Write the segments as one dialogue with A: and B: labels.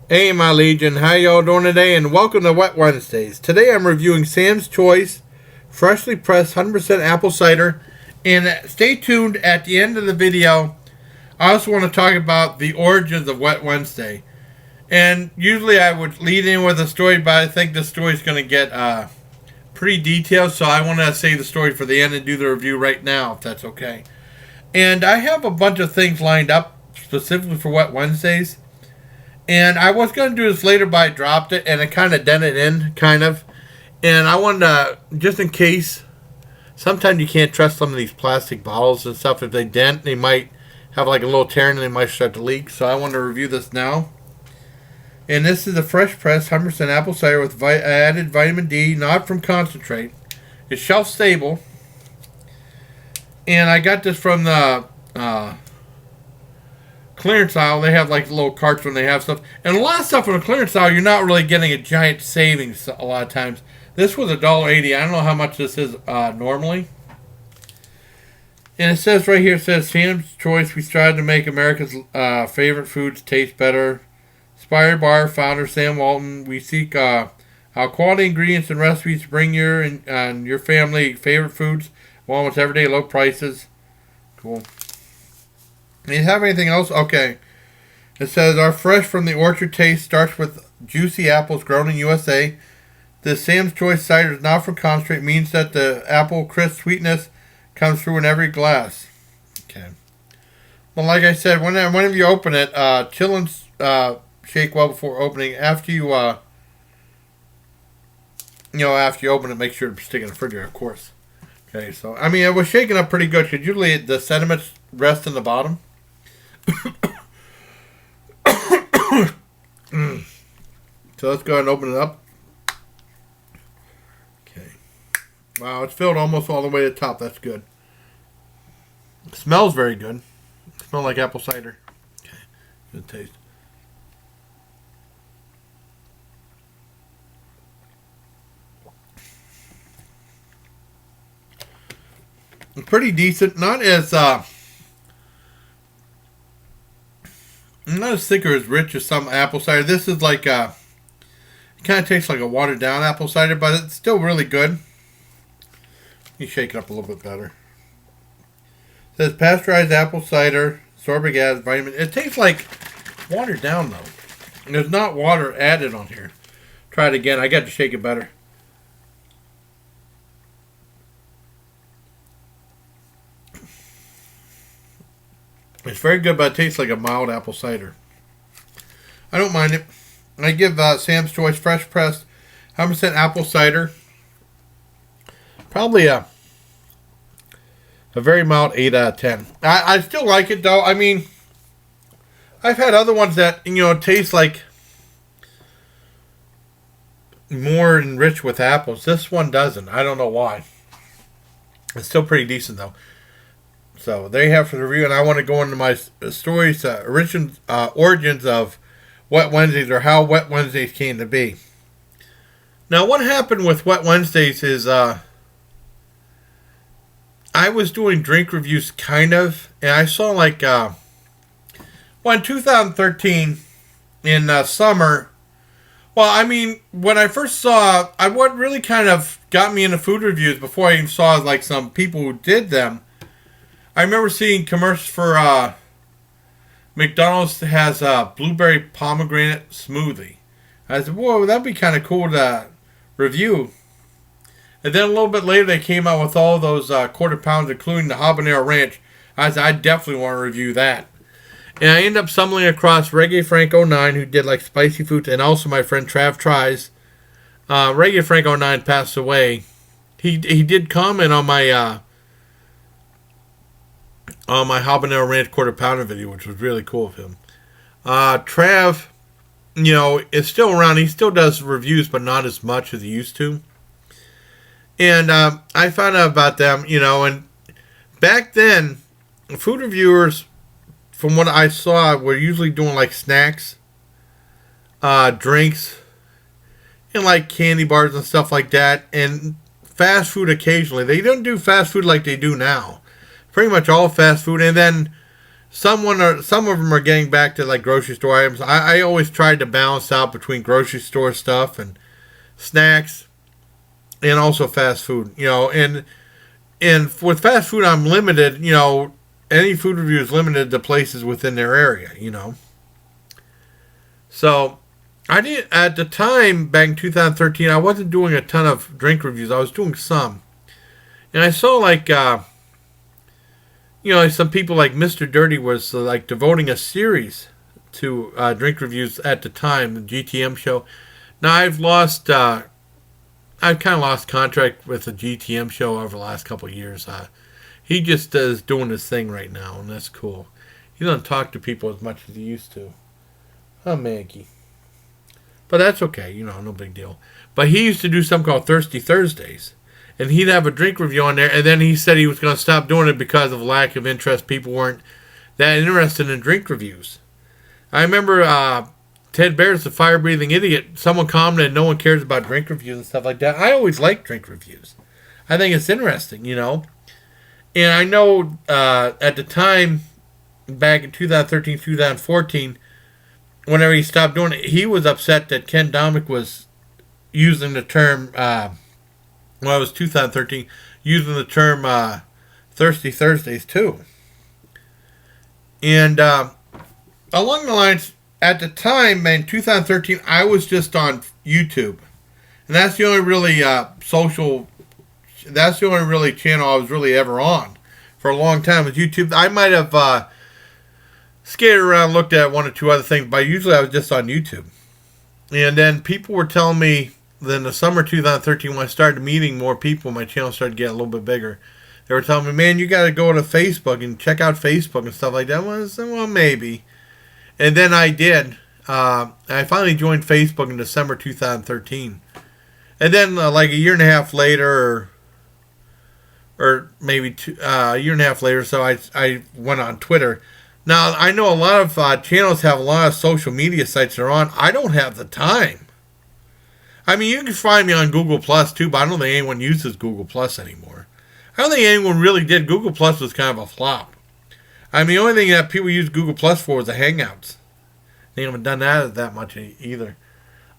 A: Hey my Legion, how y'all doing today? And welcome to Wet Wednesdays. Today I'm reviewing Sam's Choice freshly pressed 100% apple cider. And stay tuned at the end of the video. I also want to talk about the origins of Wet Wednesday. And usually I would lead in with a story, but I think this story is going to get pretty detailed. So I want to save the story for the end and do the review right now, if that's okay. And I have a bunch of things lined up specifically for Wet Wednesdays. And I was going to do this later, but I dropped it, and it kind of dented in, kind of. And I wanted to, just in case, sometimes you can't trust some of these plastic bottles and stuff. If they dent, they might have like a little tear and they might start to leak. So I want to review this now. And this is a fresh pressed 100% apple cider with added vitamin D, not from concentrate. It's shelf stable. And I got this from the clearance aisle. They have like little carts when they have stuff, and a lot of stuff in the clearance aisle you're not really getting a giant savings a lot of times. This was $1.80. I don't know how much this is normally. And it says right here, it says Sam's Choice, we strive to make America's favorite foods taste better. Inspired by our founder Sam Walton, we seek our quality ingredients and recipes to bring your and your family favorite foods along with everyday low prices. Cool. Do you have anything else? Okay. It says, our fresh from the orchard taste starts with juicy apples grown in USA. The Sam's Choice cider is not from concentrate, means that the apple crisp sweetness comes through in every glass. Okay. Well, like I said, whenever you open it, chill and shake well before opening. After you, after you open it, make sure to stick it in the refrigerator, of course. Okay, so, I mean, it was shaken up pretty good, because usually the sediments rest in the bottom. So let's go ahead and open it up. Okay. Wow, it's filled almost all the way to the top. That's good. It smells very good. It smells like apple cider. Okay. Good taste. Pretty decent. Not as thick or as rich as some apple cider. This is like it kind of tastes like a watered down apple cider, but it's still really good. You shake it up a little bit better. It says pasteurized apple cider, sorbic acid, vitamin. It tastes like watered down though. And there's not water added on here. Try it again. I got to shake it better. It's very good, but it tastes like a mild apple cider. I don't mind it. I give Sam's Choice fresh pressed 100% apple cider probably a very mild 8 out of 10. I still like it though. I mean, I've had other ones that taste like more enriched with apples. This one doesn't. I don't know why. It's still pretty decent though. So there you have for the review, and I want to go into my stories, origins of Wet Wednesdays, or how Wet Wednesdays came to be. Now, what happened with Wet Wednesdays is I was doing drink reviews, kind of, and I saw like, in 2013, in summer, well, I mean, when I first saw, what really kind of got me into food reviews before I even saw like some people who did them, I remember seeing commercials for McDonald's has a blueberry pomegranate smoothie. I said, whoa, that'd be kind of cool to review. And then a little bit later, they came out with all those quarter pounds, including the habanero ranch. I said, I definitely want to review that. And I ended up stumbling across Reggae Frank '09, who did like spicy foods, and also my friend Trav Tries. Reggae Frank '09 passed away. He did comment on my habanero ranch quarter pounder video, which was really cool of him. Trav, is still around. He still does reviews, but not as much as he used to. And I found out about them, and back then, food reviewers, from what I saw, were usually doing like snacks, drinks, and like candy bars and stuff like that, and fast food occasionally. They don't do fast food like they do now. Pretty much all fast food, and then some of them are getting back to like grocery store items. I always tried to balance out between grocery store stuff and snacks, and also fast food. And with fast food, I'm limited. Any food review is limited to places within their area. So I did at the time back in 2013. I wasn't doing a ton of drink reviews. I was doing some, and I saw like some people like Mr. Dirty was like devoting a series to drink reviews at the time, the GTM show. Now I've kind of lost contract with the GTM show over the last couple of years. He just is doing his thing right now, and that's cool. He doesn't talk to people as much as he used to. Oh, Maggie. But that's okay, no big deal. But he used to do something called Thirsty Thursdays. And he'd have a drink review on there, and then he said he was going to stop doing it because of lack of interest. People weren't that interested in drink reviews. I remember Ted Bear's the fire-breathing idiot. Someone commented, no one cares about drink reviews and stuff like that. I always like drink reviews. I think it's interesting, And I know at the time, back in 2013, 2014, whenever he stopped doing it, he was upset that Ken Domick was using the term... it was 2013, using the term Thirsty Thursdays too. And along the lines, at the time, in 2013, I was just on YouTube. And that's the only really that's the only really channel I was really ever on for a long time was YouTube. I might have skated around, looked at one or two other things, but usually I was just on YouTube. And then people were telling me, then the summer 2013, when I started meeting more people, my channel started getting a little bit bigger. They were telling me, man, you got to go to Facebook and check out Facebook and stuff like that. Well, I said, well, maybe. And then I did. I finally joined Facebook in December 2013. And then like a year and a half later, or maybe a year and a half later, so I went on Twitter. Now, I know a lot of channels have a lot of social media sites they're on. I don't have the time. I mean, you can find me on Google Plus too, but I don't think anyone uses Google Plus anymore. I don't think anyone really did. Google Plus was kind of a flop. I mean, the only thing that people use Google Plus for is the Hangouts. They haven't done that much either.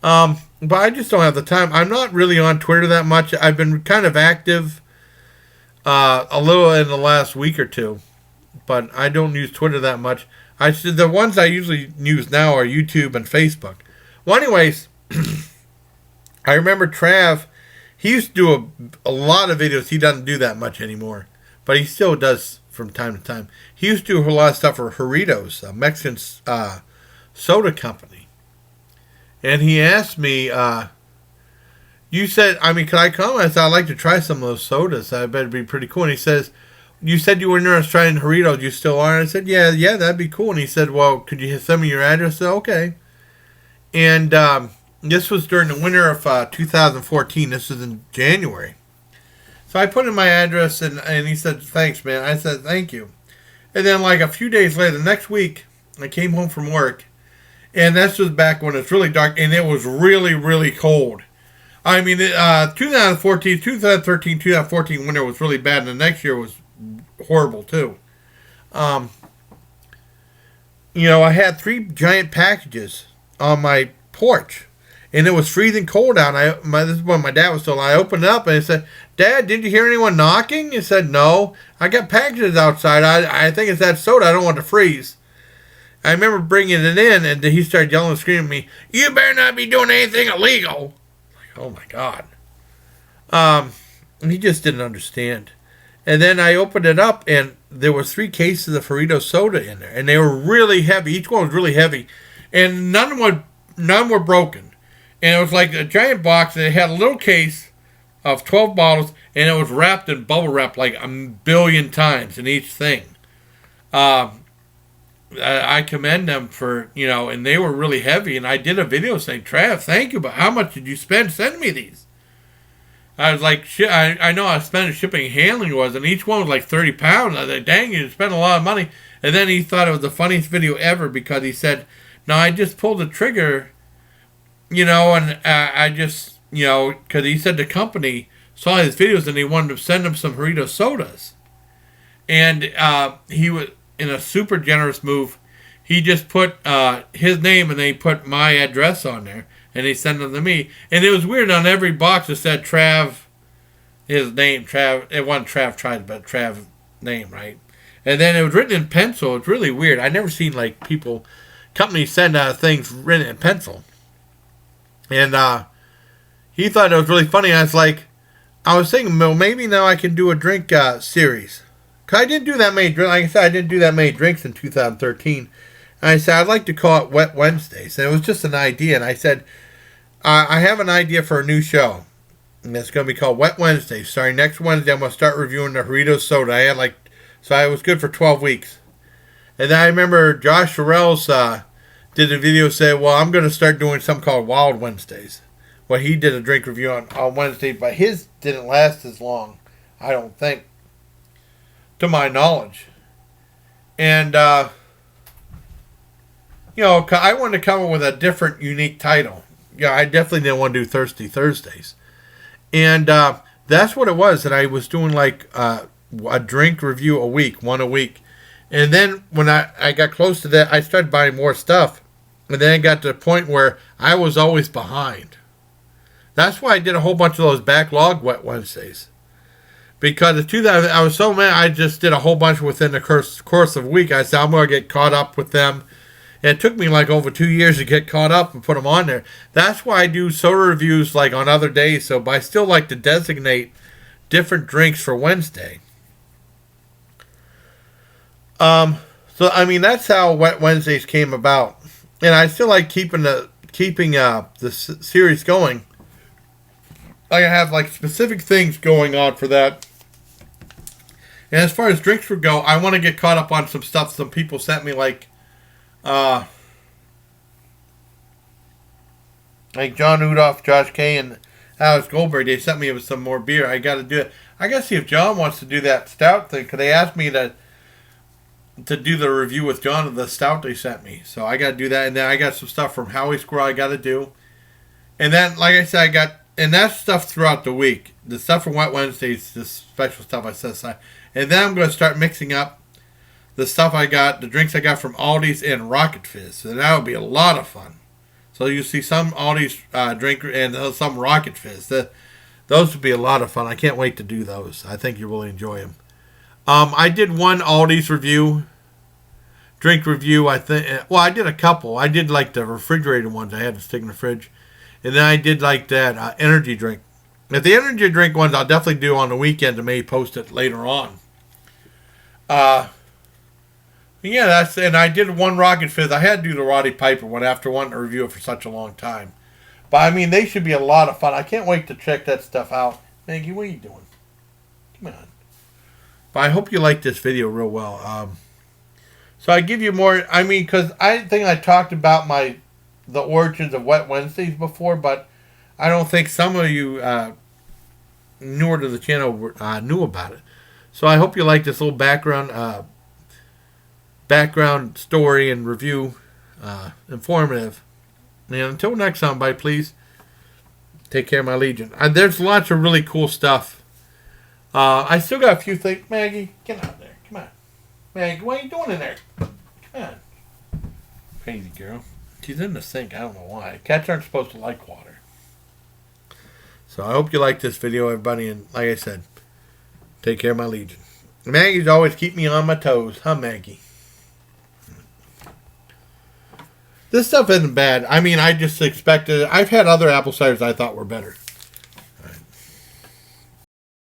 A: But I just don't have the time. I'm not really on Twitter that much. I've been kind of active a little in the last week or two, but I don't use Twitter that much. The ones I usually use now are YouTube and Facebook. Well, anyways... I remember Trav, he used to do a lot of videos. He doesn't do that much anymore, but he still does from time to time. He used to do a lot of stuff for Doritos, a Mexican soda company. And he asked me, you said, could I come? I said, I'd like to try some of those sodas. I bet it'd be pretty cool. And he says, you said you were interested in trying Doritos. You still are? And I said, yeah, that'd be cool. And he said, well, could you send me your address? I said, okay. And, this was during the winter of 2014. This was in January. So I put in my address, and he said, thanks, man. I said, thank you. And then like a few days later, the next week, I came home from work, and this was back when it's really dark, and it was really, really cold. I mean, 2013, 2014 winter was really bad, and the next year was horrible, too. I had 3 giant packages on my porch. And it was freezing cold out. This is when my dad was still alive. I opened it up and I said, Dad, did you hear anyone knocking? He said, no. I got packages outside. I think it's that soda. I don't want to freeze. I remember bringing it in, and he started yelling and screaming at me, you better not be doing anything illegal. Like, oh, my God. And he just didn't understand. And then I opened it up, and there was 3 cases of Doritos soda in there. And they were really heavy. Each one was really heavy. And none were broken. And it was like a giant box, and it had a little case of 12 bottles, and it was wrapped in bubble wrap like a billion times in each thing. I commend them for, and they were really heavy. And I did a video saying, Trav, thank you, but how much did you spend sending me these? I was like, shit, I know how expensive shipping and handling was, and each one was like 30 pounds. I was like, dang, you spent a lot of money. And then he thought it was the funniest video ever because he said, no, I just pulled the trigger, and I just, because he said the company saw his videos and they wanted to send him some Doritos sodas. And in a super generous move, he just put his name and they put my address on there. And he sent them to me. And it was weird. On every box it said Trav, his name, Trav. It wasn't Trav Tried, but Trav name, right? And then it was written in pencil. It's really weird. I never seen like companies send things written in pencil. And he thought it was really funny. I was thinking, well, maybe now I can do a drink series. Cause I didn't do that many drinks. Like I said, I didn't do that many drinks in 2013. And I said, I'd like to call it Wet Wednesdays. And it was just an idea. And I said, I have an idea for a new show. And it's going to be called Wet Wednesdays. Starting next Wednesday, I'm going to start reviewing the Doritos soda. So I was good for 12 weeks. And then I remember Josh Farrell's did a video saying, well, I'm going to start doing something called Wild Wednesdays. Well, he did a drink review on Wednesday, but his didn't last as long, I don't think, to my knowledge. And, I wanted to come up with a different, unique title. Yeah, I definitely didn't want to do Thirsty Thursdays. And that's what it was. And I was doing like a drink review a week, one a week. And then when I got close to that, I started buying more stuff. And then it got to the point where I was always behind. That's why I did a whole bunch of those backlog Wet Wednesdays. Because in 2000, I was so mad, I just did a whole bunch within the course of a week. I said, I'm going to get caught up with them. And it took me like over 2 years to get caught up and put them on there. That's why I do soda reviews like on other days. But I still like to designate different drinks for Wednesday. That's how Wet Wednesdays came about. And I still like keeping the series going. I have like specific things going on for that. And as far as drinks would go, I want to get caught up on some stuff some people sent me, like John Udoff, Josh K, and Alex Goldberg. They sent me with some more beer. I got to do it. I got to see if John wants to do that stout thing, because they asked me to do the review with John of the stout they sent me. So I got to do that. And then I got some stuff from Howie Squirrel I got to do. And then, like I said, and that's stuff throughout the week. The stuff from Wet Wednesdays, this special stuff I set aside. And then I'm going to start mixing up the stuff I got, the drinks I got from Aldi's and Rocket Fizz. And that would be a lot of fun. So you see some Aldi's drink and some Rocket Fizz. Those would be a lot of fun. I can't wait to do those. I think you'll really enjoy them. I did one Aldi's drink review, I think. Well, I did a couple. I did like the refrigerated ones I had to stick in the fridge. And then I did like that energy drink. If the energy drink ones, I'll definitely do on the weekend and maybe post it later on. And I did one Rocket Fizz. I had to do the Roddy Piper one after wanting to review it for such a long time. But they should be a lot of fun. I can't wait to check that stuff out. Maggie, what are you doing? Come on. But I hope you like this video real well. So I give you more, because I think I talked about the origins of Wet Wednesdays before, but I don't think some of you newer to the channel knew about it. So I hope you like this little background story and review, informative. And until next time, bye, please take care, my legion. There's lots of really cool stuff. I still got a few things. Maggie, get out there. Come on. Maggie, what are you doing in there? Come on. Crazy girl. She's in the sink. I don't know why. Cats aren't supposed to like water. So I hope you like this video, everybody. And like I said, take care, my legion. Maggie's always keep me on my toes. Huh, Maggie? This stuff isn't bad. I just expected it. I've had other apple ciders I thought were better.